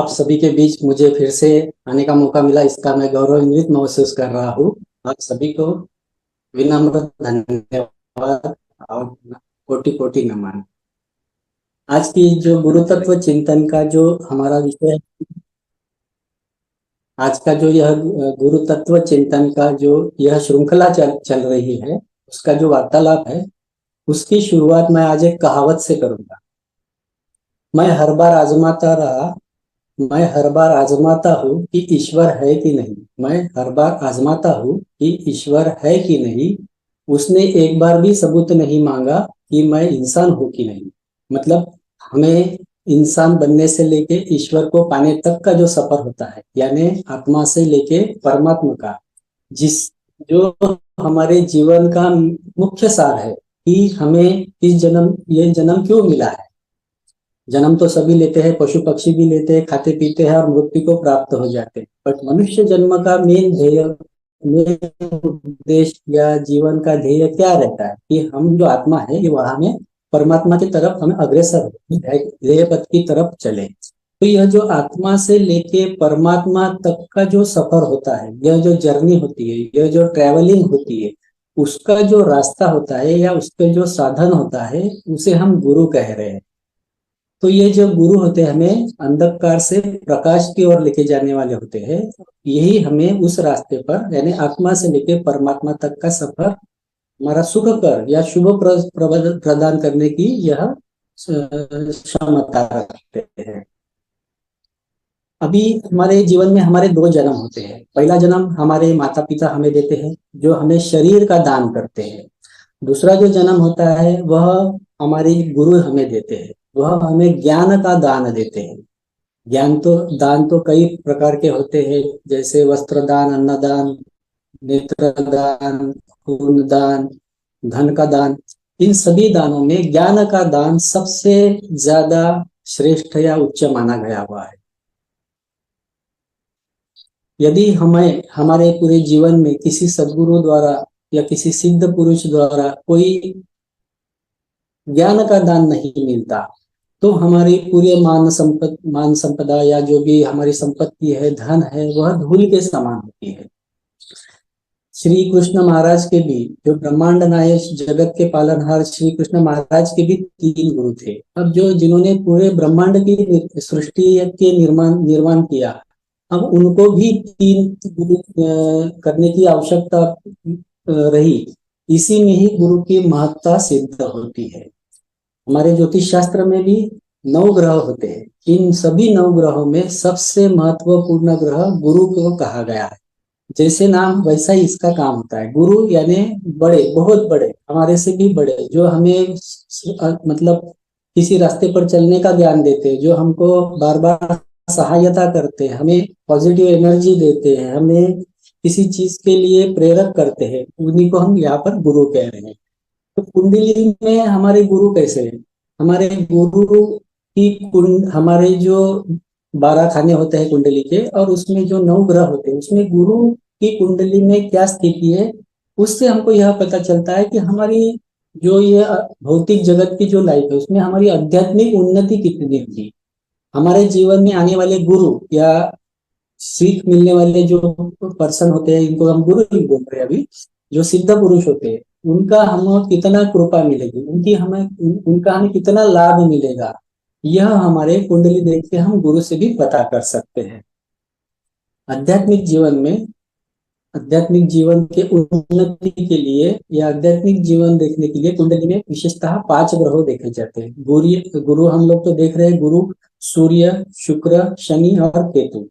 आप सभी के बीच मुझे फिर से आने का मौका मिला, इसका मैं गौरवान्वित महसूस कर रहा हूँ। आप सभी को विनम्र धन्यवाद और कोटि कोटि नमन। आज की जो गुरु तत्व चिंतन का जो हमारा विषय, आज का जो यह गुरु तत्व चिंतन का जो यह श्रृंखला चल रही है, उसका जो वार्तालाप है, उसकी शुरुआत मैं आज एक कहावत से करूंगा। मैं हर बार आजमाता रहा, मैं हर बार आजमाता हूँ कि ईश्वर है कि नहीं। मैं हर बार आजमाता हूँ कि ईश्वर है कि नहीं। उसने एक बार भी सबूत नहीं मांगा कि मैं इंसान हूँ कि नहीं। मतलब हमें इंसान बनने से लेके ईश्वर को पाने तक का जो सफर होता है, यानी आत्मा से लेके परमात्मा का, जिस जो हमारे जीवन का मुख्य सार है कि हमें इस जन्म ये जन्म क्यों मिला है। जन्म तो सभी लेते हैं, पशु पक्षी भी लेते हैं, खाते पीते हैं और मृत्यु को प्राप्त हो जाते हैं। बट मनुष्य जन्म का मेन ध्येय, मेन उद्देश्य या जीवन का ध्येय क्या रहता है कि हम जो आत्मा है ये वहां में परमात्मा की तरफ हमें अग्रसर हो, ध्येय पथ की तरफ चले। तो यह जो आत्मा से लेके परमात्मा तक का जो सफर होता है, यह जो जर्नी होती है, यह जो ट्रेवलिंग होती है, उसका जो रास्ता होता है या उसके जो साधन होता है, उसे हम गुरु कह रहे हैं। तो ये जो गुरु होते हैं हमें अंधकार से प्रकाश की ओर लेके जाने वाले होते हैं। यही हमें उस रास्ते पर यानी आत्मा से लेके परमात्मा तक का सफर हमारा सुखकर या शुभ प्रदान करने की यह क्षमता रखते हैं। अभी हमारे जीवन में हमारे दो जन्म होते हैं। पहला जन्म हमारे माता पिता हमें देते हैं, जो हमें शरीर का दान करते हैं। दूसरा जो जन्म होता है वह हमारे गुरु हमें देते हैं, वह हमें ज्ञान का दान देते हैं। दान तो कई प्रकार के होते हैं, जैसे वस्त्र दान, अन्न दान, नेत्र दान, खून दान, धन का दान। इन सभी दानों में ज्ञान का दान सबसे ज्यादा श्रेष्ठ या उच्च माना गया हुआ है। यदि हमें हमारे पूरे जीवन में किसी सदगुरु द्वारा या किसी सिद्ध पुरुष द्वारा कोई ज्ञान का दान नहीं मिलता, तो हमारी पूरे मान संपदा या जो भी हमारी संपत्ति है, धन है, वह धूल के समान होती है। श्री कृष्ण महाराज के भी, जो ब्रह्मांड नायक जगत के पालनहार श्री कृष्ण महाराज के भी तीन गुरु थे। अब जो जिन्होंने पूरे ब्रह्मांड की सृष्टि के निर्माण किया, अब उनको भी तीन गुरु करने की आवश्यकता रही। इसी में ही गुरु की महत्ता सिद्ध होती है। हमारे ज्योतिष शास्त्र में भी 9 ग्रह होते हैं। इन सभी 9 ग्रहों में सबसे महत्वपूर्ण ग्रह गुरु को कहा गया है। जैसे नाम वैसा ही इसका काम होता है। गुरु यानी बड़े, बहुत बड़े, हमारे से भी बड़े, जो हमें मतलब किसी रास्ते पर चलने का ज्ञान देते हैं, जो हमको बार बार सहायता करते हैं, हमें पॉजिटिव एनर्जी देते हैं, हमें किसी चीज के लिए प्रेरक करते हैं, उन्हीं को हम यहाँ पर गुरु कह रहे हैं। तो कुंडली में हमारे गुरु कैसे हैं? हमारे गुरु की कुंड, हमारे जो 12 खाने होते हैं कुंडली के, और उसमें जो 9 ग्रह होते हैं, उसमें गुरु की कुंडली में क्या स्थिति है, उससे हमको यह पता चलता है कि हमारी जो ये भौतिक जगत की जो लाइफ है, उसमें हमारी आध्यात्मिक उन्नति कितनी होगी। हमारे जीवन में आने वाले गुरु या सीख मिलने वाले जो पर्सन होते हैं, इनको हम गुरु ही बोल रहे हैं अभी, जो सिद्ध पुरुष होते हैं, उनका हमें कितना कृपा मिलेगी, उनका हमें कितना लाभ मिलेगा, यह हमारे कुंडली देख के हम गुरु से भी पता कर सकते हैं। आध्यात्मिक जीवन में, आध्यात्मिक जीवन के उन्नति के लिए या आध्यात्मिक जीवन देखने के लिए कुंडली में विशेषतः 5 ग्रह देखे जाते हैं। गुरु हम लोग तो देख रहे हैं, गुरु सूर्य, शुक्र, शनि और केतु।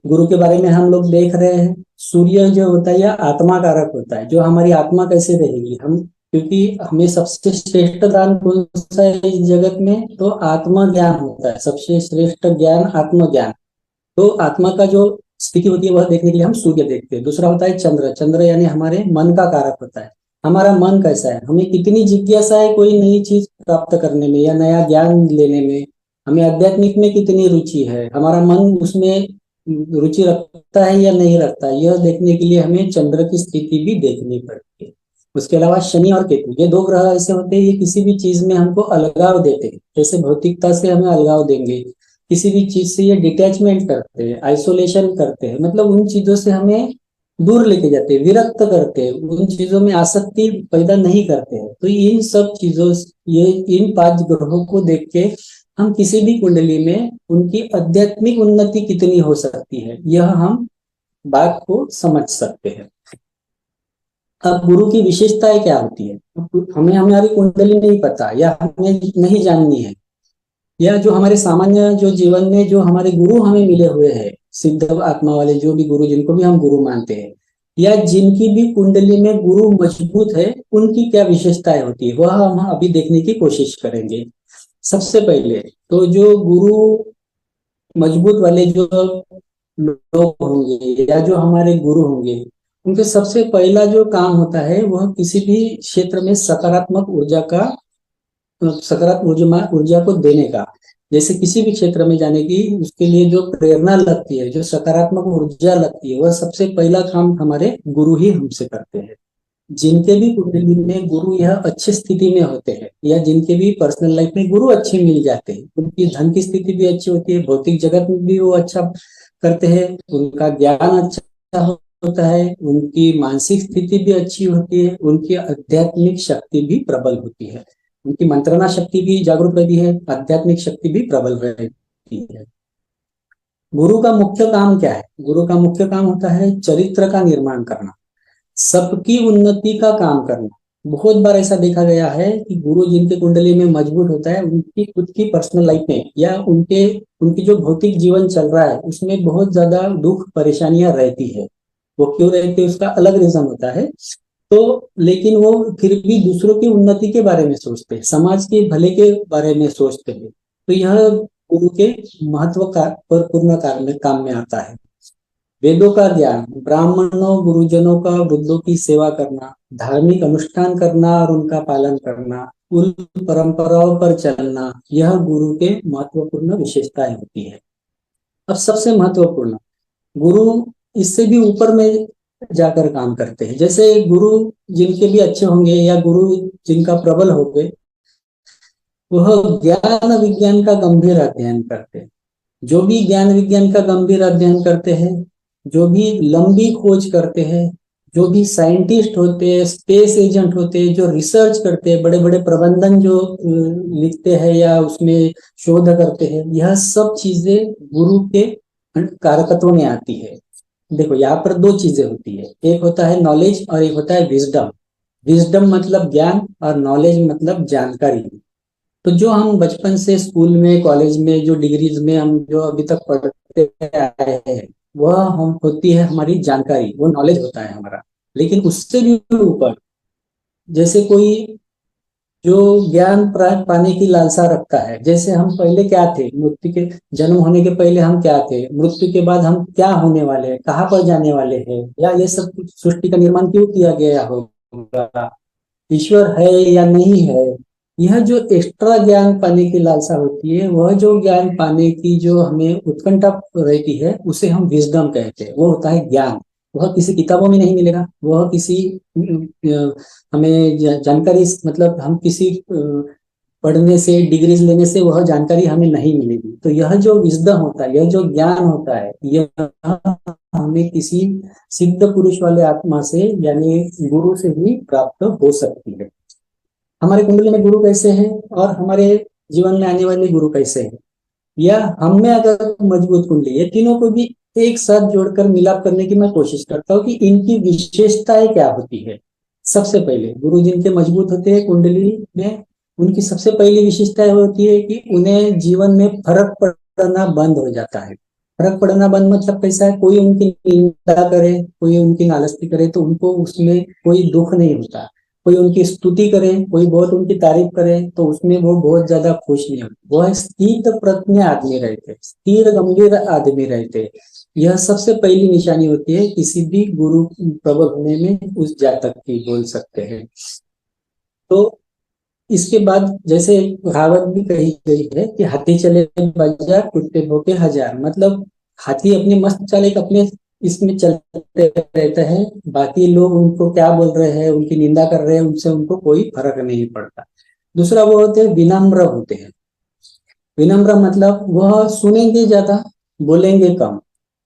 गुरु के बारे में हम लोग देख रहे हैं, सूर्य जो होता है यह आत्मा कारक होता है। जो हमारी आत्मा कैसे रहेगी, हम, क्योंकि हमें सबसे श्रेष्ठ दान कौन सा है इस जगत में, तो आत्मा ज्ञान होता है। सबसे श्रेष्ठ ज्ञान आत्मज्ञान। तो आत्मा का जो स्थिति होती है वह देखने के लिए हम सूर्य देखते हैं। दूसरा होता है चंद्र। चंद्र यानी हमारे मन का कारक होता है। हमारा मन कैसा है, हमें कितनी जिज्ञासा है कोई नई चीज प्राप्त करने में या नया ज्ञान लेने में, हमें आध्यात्मिक में कितनी रुचि है, हमारा मन उसमें रुचि रखता है या नहीं रखता है, यह देखने के लिए हमें चंद्र की स्थिति भी देखनी पड़ती है। उसके अलावा शनि और केतु, ये 2 ग्रह ऐसे होते हैं, ये किसी भी चीज में हमको अलगाव देते हैं। जैसे भौतिकता से हमें अलगाव देंगे, किसी भी चीज से ये डिटैचमेंट करते हैं, आइसोलेशन करते हैं, मतलब उन चीजों से हमें दूर लेके जाते हैं, विरक्त करते हैं, उन चीजों में आसक्ति पैदा नहीं करते हैं। तो इन सब चीजों ये इन 5 ग्रहों को देख के हम किसी भी कुंडली में उनकी आध्यात्मिक उन्नति कितनी हो सकती है, यह हम बात को समझ सकते हैं। अब गुरु की विशेषताएं क्या होती है, हमें हमारी कुंडली नहीं पता या हमें नहीं जाननी है, या जो हमारे सामान्य जो जीवन में जो हमारे गुरु हमें मिले हुए हैं, सिद्ध आत्मा वाले जो भी गुरु, जिनको भी हम गुरु मानते हैं, या जिनकी भी कुंडली में गुरु मजबूत है, उनकी क्या विशेषताएं होती है, वह हम अभी देखने की कोशिश करेंगे। सबसे पहले तो जो गुरु मजबूत वाले जो लोग होंगे या जो हमारे गुरु होंगे, उनके सबसे पहला जो काम होता है वह किसी भी क्षेत्र में सकारात्मक ऊर्जा का, सकारात्मक ऊर्जा को देने का। जैसे किसी भी क्षेत्र में जाने की उसके लिए जो प्रेरणा लगती है, जो सकारात्मक ऊर्जा लगती है, वह सबसे पहला काम हमारे गुरु ही हमसे करते हैं। जिनके भी कुंडली में गुरु यह अच्छी स्थिति में होते हैं, या जिनके भी पर्सनल लाइफ में गुरु अच्छे मिल जाते हैं, उनकी धन की स्थिति भी अच्छी होती है, भौतिक जगत में भी वो अच्छा करते हैं, उनका ज्ञान अच्छा होता है, उनकी मानसिक स्थिति भी अच्छी होती है, उनकी आध्यात्मिक शक्ति भी प्रबल होती है, उनकी मंत्रणा शक्ति भी जागरूक रहती है, आध्यात्मिक शक्ति भी प्रबल रहती है। गुरु का मुख्य काम क्या है? गुरु का मुख्य काम होता है चरित्र का निर्माण करना, सबकी उन्नति का काम करना। बहुत बार ऐसा देखा गया है कि गुरु जिनके कुंडली में मजबूत होता है, उनकी खुद की पर्सनल लाइफ में या उनके उनकी जो भौतिक जीवन चल रहा है उसमें बहुत ज्यादा दुख परेशानियां रहती है। वो क्यों रहती है उसका अलग रीजन होता है। तो लेकिन वो फिर भी दूसरों की उन्नति के बारे में सोचते हैं, समाज के भले के बारे में सोचते हैं। तो यह गुरु के महत्व का और पूर्ण काम में आता है। वेदों का ज्ञान, ब्राह्मणों गुरुजनों का, वृद्धों की सेवा करना, धार्मिक अनुष्ठान करना और उनका पालन करना, कुल परंपराओं पर चलना, यह गुरु के महत्वपूर्ण विशेषताएं होती है। अब सबसे महत्वपूर्ण, गुरु इससे भी ऊपर में जाकर काम करते हैं। जैसे गुरु जिनके भी अच्छे होंगे या गुरु जिनका प्रबल हो गए, वह ज्ञान विज्ञान का गंभीर अध्ययन करते हैं। जो भी ज्ञान विज्ञान का गंभीर अध्ययन करते हैं, जो भी लंबी खोज करते हैं, जो भी साइंटिस्ट होते हैं, स्पेस एजेंट होते हैं, जो रिसर्च करते हैं, बड़े बड़े प्रबंधन जो लिखते हैं या उसमें शोध करते हैं, यह सब चीजें गुरु के कारकत्व में आती है। देखो यहाँ पर 2 चीजें होती है, एक होता है नॉलेज और एक होता है विजडम। विजडम मतलब ज्ञान और नॉलेज मतलब जानकारी। तो जो हम बचपन से स्कूल में, कॉलेज में, जो डिग्रीज में हम जो अभी तक पढ़ते आए हैं, वह हम होती है हमारी जानकारी, वो नॉलेज होता है हमारा। लेकिन उससे भी ऊपर, जैसे कोई जो ज्ञान पाने की लालसा रखता है, जैसे हम पहले क्या थे, मृत्यु के जन्म होने के पहले हम क्या थे, मृत्यु के बाद हम क्या होने वाले हैं, कहाँ पर जाने वाले हैं, या ये सब कुछ, सृष्टि का निर्माण क्यों किया गया होगा, ईश्वर है या नहीं है, यह जो एक्स्ट्रा ज्ञान पाने की लालसा होती है, वह जो ज्ञान पाने की जो हमें उत्कंठा रहती है, उसे हम विजडम कहते हैं। वो होता है ज्ञान। वह किसी किताबों में नहीं मिलेगा, वह किसी हमें जानकारी, मतलब हम किसी पढ़ने से, डिग्रीज लेने से वह जानकारी हमें नहीं मिलेगी। तो यह जो विजडम होता है, यह जो ज्ञान होता है, यह हमें किसी सिद्ध पुरुष वाले आत्मा से यानी गुरु से ही प्राप्त हो सकती है। हमारे कुंडली में गुरु कैसे हैं और हमारे जीवन में आने वाले गुरु कैसे हैं, या हम में अगर मजबूत कुंडली है, तीनों को भी एक साथ जोड़कर मिलाप करने की मैं कोशिश करता हूँ कि इनकी विशेषताएं क्या होती है। सबसे पहले गुरु जिनके मजबूत होते हैं कुंडली में, उनकी सबसे पहली विशेषता होती है कि उन्हें जीवन में फर्क पड़ना बंद हो जाता है। फर्क पड़ना बंद मतलब कैसा है, कोई उनकी निंदा करे, कोई उनकी नालस्ती करे तो उनको उसमें कोई दुख नहीं होता। कोई उनकी स्तुति करे, कोई बहुत उनकी तारीफ करे तो उसमें वो बहुत ज्यादा खुश नहीं होते। वो स्थिर प्रज्ञ आदमी रहते, स्थिर गंभीर आदमी रहते। यह सबसे पहली निशानी होती है किसी भी गुरु प्रबल होने में उस जातक की, बोल सकते हैं। तो इसके बाद जैसे कहावत भी कही गई है कि हाथी चले बाजार, कुत्ते भौंके हजार। मतलब हाथी अपनी मस्त चाल एक अपने इसमें चलते रहते हैं, बाकी लोग उनको क्या बोल रहे हैं, उनकी निंदा कर रहे हैं, उनसे उनको कोई फर्क नहीं पड़ता। दूसरा वो होते हैं विनम्र होते हैं। विनम्र मतलब वह सुनेंगे ज्यादा, बोलेंगे कम।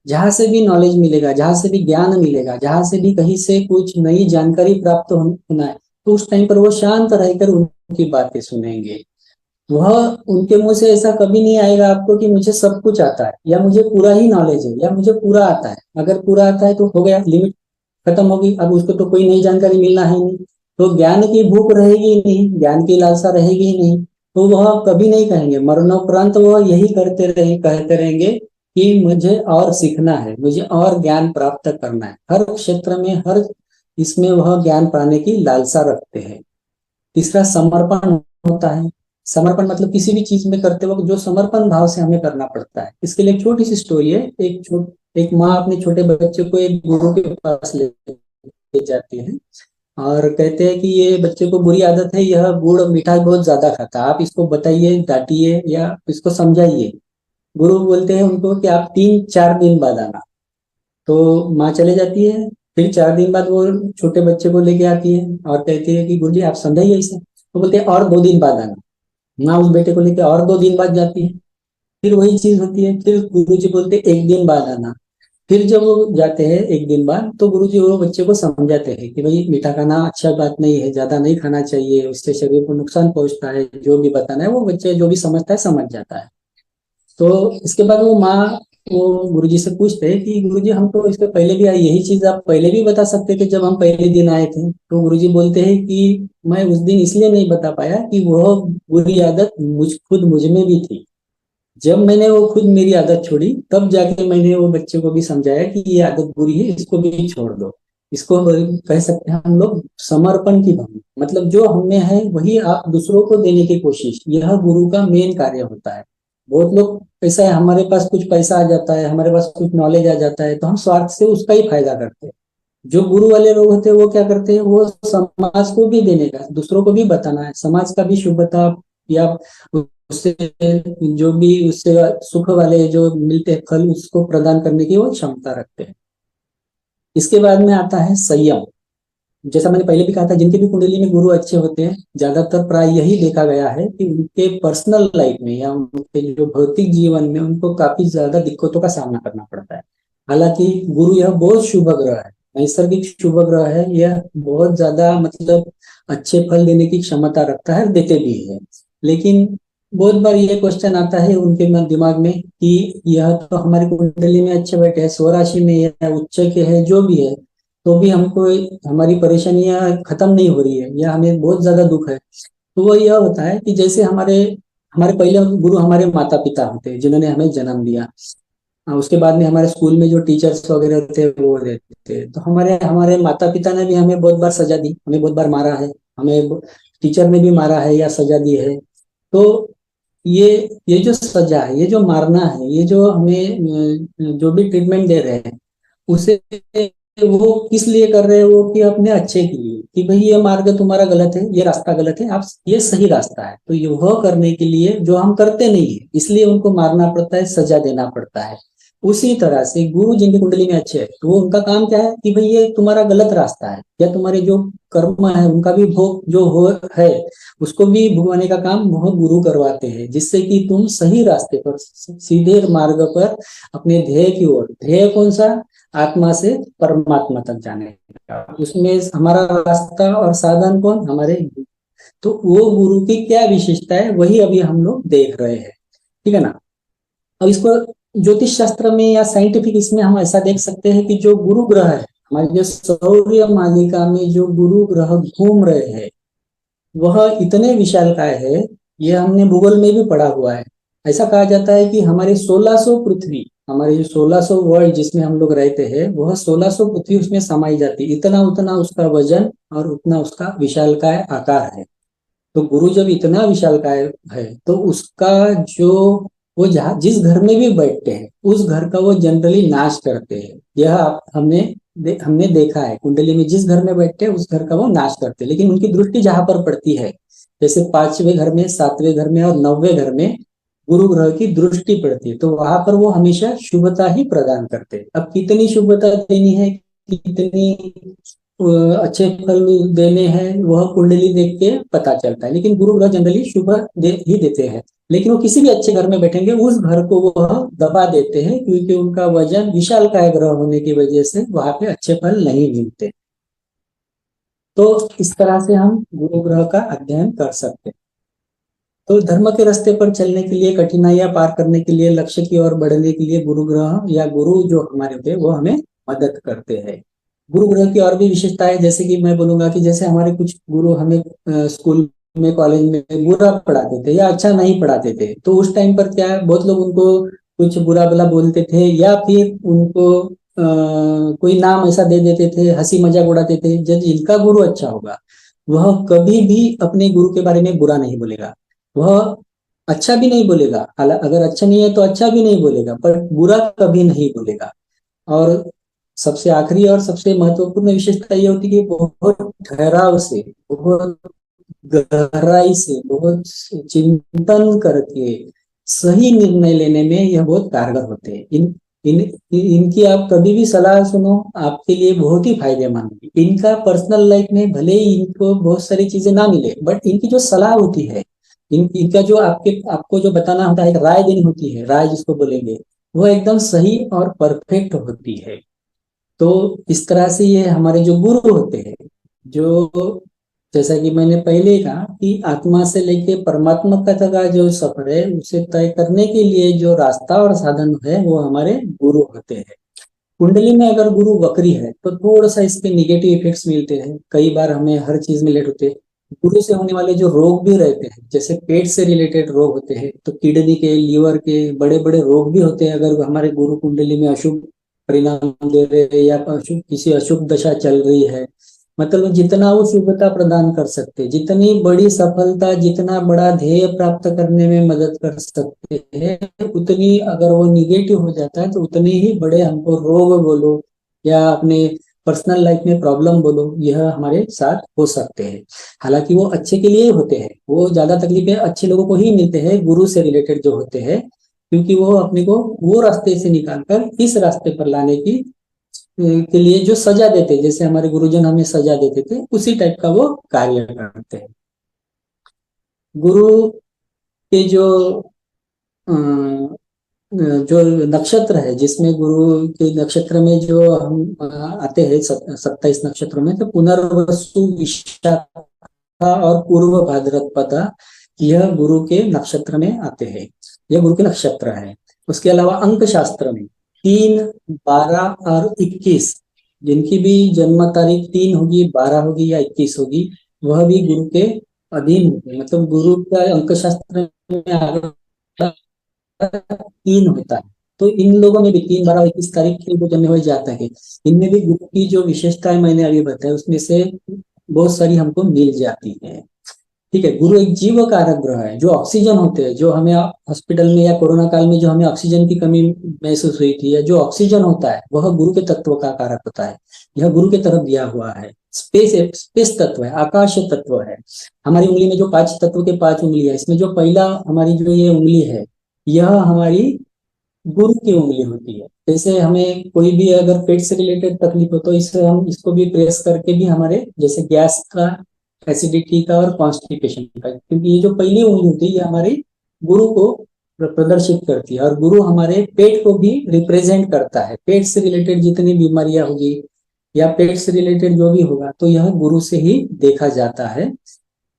जहां से भी नॉलेज मिलेगा, जहां से भी ज्ञान मिलेगा, जहां से भी कहीं से कुछ नई जानकारी प्राप्त होना है, तो उस टाइम पर वो शांत रहकर उनकी बातें सुनेंगे। वह उनके मुंह से ऐसा कभी नहीं आएगा आपको कि मुझे सब कुछ आता है, या मुझे पूरा ही नॉलेज है, या मुझे पूरा आता है। अगर पूरा आता है तो हो गया, लिमिट खत्म होगी, अब उसको तो कोई नई जानकारी मिलना है नहीं। तो ज्ञान की भूख रहेगी ही नहीं, ज्ञान की लालसा रहेगी ही नहीं। तो वह कभी नहीं कहेंगे, मरणोपरांत वह यही कहते रहेंगे कि मुझे और सीखना है, मुझे और ज्ञान प्राप्त करना है। हर क्षेत्र में, हर इसमें वह ज्ञान पाने की लालसा रखते हैं। तीसरा समर्पण होता है। समर्पण मतलब किसी भी चीज में करते वक्त जो समर्पण भाव से हमें करना पड़ता है। इसके लिए एक छोटी सी स्टोरी है। एक माँ अपने छोटे बच्चे को एक गुरु के पास ले जाती है और कहते हैं कि ये बच्चे को बुरी आदत है, यह गुड़ और मिठाई बहुत ज्यादा खाता है, आप इसको बताइए, डांटिए या इसको समझाइए। गुरु बोलते हैं उनको कि आप 3-4 दिन बाद आना। तो माँ चले जाती है। फिर 4 दिन बाद वो छोटे बच्चे को लेके आती है और कहती है कि गुरु जी आप समझाइए इसे। तो बोलते हैं और 2 दिन बाद आना। माँ उस बेटे को लेके और 2 दिन बाद जाती है। फिर वही चीज होती है, फिर गुरु जी बोलते हैं 1 दिन बाद आना। फिर जब वो जाते हैं 1 दिन बाद, तो गुरु जी वो बच्चे को समझाते हैं कि भाई मीठा खाना अच्छा बात नहीं है, ज्यादा नहीं खाना चाहिए, उससे शरीर को नुकसान पहुंचता है। जो भी बताना है वो बच्चे जो भी समझता है समझ जाता है। तो इसके बाद वो माँ वो गुरुजी से पूछते हैं कि गुरुजी हम तो इसके पहले भी आए, यही चीज आप पहले भी बता सकते थे जब हम पहले दिन आए थे। तो गुरुजी बोलते हैं कि मैं उस दिन इसलिए नहीं बता पाया कि वह बुरी आदत मुझ में भी थी। जब मैंने वो खुद मेरी आदत छोड़ी, तब जाके मैंने वो बच्चे को भी समझाया कि ये आदत बुरी है, इसको भी छोड़ दो। इसको कह सकते हैं हम लोग समर्पण की भावना। मतलब जो हमें है वही आप दूसरों को देने की कोशिश, यह गुरु का मेन कार्य होता है। बहुत लोग ऐसा है, हमारे पास कुछ पैसा आ जाता है, हमारे पास कुछ नॉलेज आ जाता है, तो हम स्वार्थ से उसका ही फायदा करते हैं। जो गुरु वाले लोग होते हैं वो क्या करते हैं, वो समाज को भी देने का, दूसरों को भी बताना है, समाज का भी शुभता या उससे जो भी उससे सुख वाले जो मिलते हैं फल, उसको प्रदान करने की वो क्षमता रखते हैं। इसके बाद में आता है संयम। जैसा मैंने पहले भी कहा था, जिनके भी कुंडली में गुरु अच्छे होते हैं, ज्यादातर प्राय यही देखा गया है कि उनके पर्सनल लाइफ में या उनके जो भौतिक जीवन में उनको काफी ज्यादा दिक्कतों का सामना करना पड़ता है। हालांकि गुरु यह बहुत शुभ ग्रह है, नैसर्गिक शुभ ग्रह है, यह बहुत ज्यादा मतलब अच्छे फल देने की क्षमता रखता है, देते भी है। लेकिन बहुत बार ये क्वेश्चन आता है उनके दिमाग में कि यह तो हमारी कुंडली में अच्छे बैठे हैं, स्वराशि में या उच्च के है, जो भी है, तो भी हमको हमारी परेशानियां खत्म नहीं हो रही है या हमें बहुत ज्यादा दुख है। तो वो यह होता है कि जैसे हमारे हमारे पहले गुरु हमारे माता पिता होते हैं जिन्होंने हमें जन्म दिया। उसके बाद में हमारे स्कूल में जो टीचर्स वगैरह थे वो रहते थे, तो हमारे हमारे माता पिता ने भी हमें बहुत बार सजा दी, हमें बहुत बार मारा है, हमें टीचर ने भी मारा है या सजा दी है। तो ये ये जो सजा है, ये जो मारना है, ये जो हमें जो भी ट्रीटमेंट दे रहे हैं, उसे वो किस लिए कर रहे हैं, वो कि अपने अच्छे के लिए, कि भाई ये मार्ग तुम्हारा गलत है, ये रास्ता गलत है, आप ये सही रास्ता है। तो ये वह करने के लिए जो हम करते नहीं है, इसलिए उनको मारना पड़ता है, सजा देना पड़ता है। उसी तरह से गुरु जिनकी कुंडली में अच्छे है, तो वो उनका काम क्या है कि भाई ये तुम्हारा गलत रास्ता है, या तुम्हारे जो कर्म है उनका भी भोग जो हो है, उसको भी भुगवाने का काम वह गुरु करवाते हैं, जिससे कि तुम सही रास्ते पर, सीधे मार्ग पर, अपने ध्येय की ओर, ध्येय कौन सा, आत्मा से परमात्मा तक जाने का, उसमें हमारा रास्ता और साधन कौन, हमारे गुरु। तो वो गुरु की क्या विशेषता है, वही अभी हम लोग देख रहे हैं। ठीक है ना। अब इसको ज्योतिष शास्त्र में या साइंटिफिक इसमें हम ऐसा देख सकते हैं कि जो गुरु ग्रह है, हमारे जो सौर्य मालिका में जो गुरु ग्रह घूम रहे हैं, वह इतने विशालकाय है, ये हमने भूगोल में भी पढ़ा हुआ है। ऐसा कहा जाता है कि हमारे 1600 पृथ्वी, हमारे जो 1600 वर्ल्ड जिसमें हम लोग रहते हैं, वह 1600 पृथ्वी उसमें समाई जाती है। इतना उतना उसका वजन और उतना उसका विशालकाय आकार है। तो गुरु जब इतना विशालकाय है, तो उसका जो वो जहाँ जिस घर में भी बैठते हैं, उस घर का वो जनरली नाश करते हैं। यह हमने देखा है, कुंडली में जिस घर में बैठते हैं उस घर का वो नाश करते हैं। लेकिन उनकी दृष्टि जहां पर पड़ती है, जैसे 5वें घर में, 7वें घर में और 9वें घर में गुरु ग्रह की दृष्टि पड़ती है, तो वहां पर वो हमेशा शुभता ही प्रदान करते हैं। अब कितनी शुभता देनी है, कितनी अच्छे फल देने हैं वह कुंडली देख के पता चलता है, लेकिन गुरु ग्रह जनरली शुभ ही देते हैं। लेकिन वो किसी भी अच्छे घर में बैठेंगे उस घर को वह दबा देते हैं, क्योंकि उनका वजन विशालकाय ग्रह होने की वजह से वहां पे अच्छे फल नहीं मिलते। तो इस तरह से हम गुरु ग्रह का अध्ययन कर सकते हैं। तो धर्म के रास्ते पर चलने के लिए, कठिनाइयां पार करने के लिए, लक्ष्य की ओर बढ़ने के लिए गुरु ग्रह या गुरु जो हमारे होते हैं वो हमें मदद करते हैं। गुरु ग्रह की और भी विशेषताएं, जैसे कि मैं बोलूंगा कि जैसे हमारे कुछ गुरु हमें स्कूल में, कॉलेज में बुरा पढ़ाते थे या अच्छा नहीं पढ़ाते थे, तो उस टाइम पर क्या है, बहुत लोग उनको कुछ बुरा भला बोलते थे, या फिर उनको कोई नाम ऐसा दे देते थे, हंसी मजाक उड़ाते थे। जब जिनका गुरु अच्छा होगा वह कभी भी अपने गुरु के बारे में बुरा नहीं बोलेगा, वह अच्छा भी नहीं बोलेगा, हालांकि अगर अच्छा नहीं है तो अच्छा भी नहीं बोलेगा, पर बुरा कभी नहीं बोलेगा। और सबसे आखिरी और सबसे महत्वपूर्ण विशेषता ये होती है कि बहुत ठहराव से, बहुत गहराई से, बहुत चिंतन करके सही निर्णय लेने में यह बहुत कारगर होते हैं। इन इनकी आप कभी भी सलाह सुनो, आपके लिए बहुत ही फायदेमंद है। इनका पर्सनल लाइफ में भले ही इनको बहुत सारी चीजें ना मिले, बट इनकी जो सलाह होती है, इनका जो आपको जो बताना होता है, राय देनी होती है, राय जिसको बोलेंगे, वो एकदम सही और परफेक्ट होती है। तो इस तरह से ये हमारे जो गुरु होते हैं, जो जैसा कि मैंने पहले ही कहा कि आत्मा से लेके परमात्मा तक का जो सफर है उसे तय करने के लिए जो रास्ता और साधन है वो हमारे गुरु होते हैं। कुंडली में अगर गुरु वक्री है तो थोड़ा सा इसके निगेटिव इफेक्ट्स मिलते हैं, कई बार हमें हर चीज में लेट होते हैं। गुरु से होने वाले जो रोग भी रहते हैं, जैसे पेट से रिलेटेड रोग होते हैं, तो किडनी के, लीवर के बड़े बड़े रोग भी होते हैं अगर हमारे गुरु कुंडली में अशुभ परिणाम दे रहे हैं या अशुभ किसी अशुभ दशा चल रही है। मतलब जितना वो शुभता प्रदान कर सकते, जितनी बड़ी सफलता, जितना बड़ा ध्येय प्राप्त करने में मदद कर सकते हैं, उतनी अगर वो निगेटिव हो जाता है तो उतने ही बड़े हमको रोग बोलो या अपने पर्सनल लाइफ में प्रॉब्लम बोलो, यह हमारे साथ हो सकते हैं। हालांकि वो अच्छे के लिए ही होते हैं, वो ज्यादा तकलीफें अच्छे लोगों को ही मिलते हैं, गुरु से रिलेटेड जो होते हैं, क्योंकि वो अपने को वो रास्ते से निकालकर इस रास्ते पर लाने की के लिए जो सजा देते, जैसे हमारे गुरुजन हमें सजा देते थे, उसी टाइप का वो कार्य करते हैं। गुरु के अ, जो नक्षत्र है, जिसमें गुरु के नक्षत्र में जो हम आते हैं 27 नक्षत्रों में, तो पुनर्वसु, विशाखा और पूर्व भाद्रपदा, यह गुरु के नक्षत्र में आते हैं, यह गुरु के नक्षत्र है। उसके अलावा अंक शास्त्र में 3, 12 और 21, जिनकी भी जन्म तारीख 3 होगी, 12 होगी या 21 होगी, वह भी गुरु के अधीन होते हैं। मतलब गुरु का अंक शास्त्र में आगे 3 होता है, तो इन लोगों में भी 3, 12 और 21 तारीख के जो जन्मे हुए जाते हैं, इनमें भी गुरु की जो विशेषताएं मैंने अभी बताया उसमें से बहुत सारी हमको मिल जाती है। ठीक है, गुरु एक जीव कारक ग्रह है। जो ऑक्सीजन होते हैं, जो हमें हॉस्पिटल में या कोरोना काल में जो हमें ऑक्सीजन की कमी महसूस हुई थी, या जो ऑक्सीजन होता है वह गुरु के तत्व का कारक होता है। यह गुरु की तरफ दिया हुआ है। स्पेस तत्व है, आकाश तत्व है। हमारी उंगली में जो 5 तत्व के 5 उंगली है, इसमें जो पहला हमारी जो ये उंगली है, यह हमारी गुरु की उंगली होती है। जैसे हमें कोई भी अगर पेट से रिलेटेड तकलीफ हो तो इससे हम इसको भी प्रेस करके भी हमारे, जैसे गैस का, एसिडिटी का और कॉन्स्टिपेशन का, क्योंकि ये जो पहली उंगली होती है ये हमारी गुरु को प्रदर्शित करती है, और गुरु हमारे पेट को भी रिप्रेजेंट करता है। पेट से रिलेटेड जितनी बीमारियां होगी या पेट से रिलेटेड जो भी होगा, तो यह गुरु से ही देखा जाता है।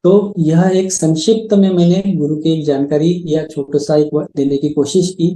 तो यह एक संक्षिप्त में मैंने गुरु की एक जानकारी या छोटा सा एक देने की कोशिश की।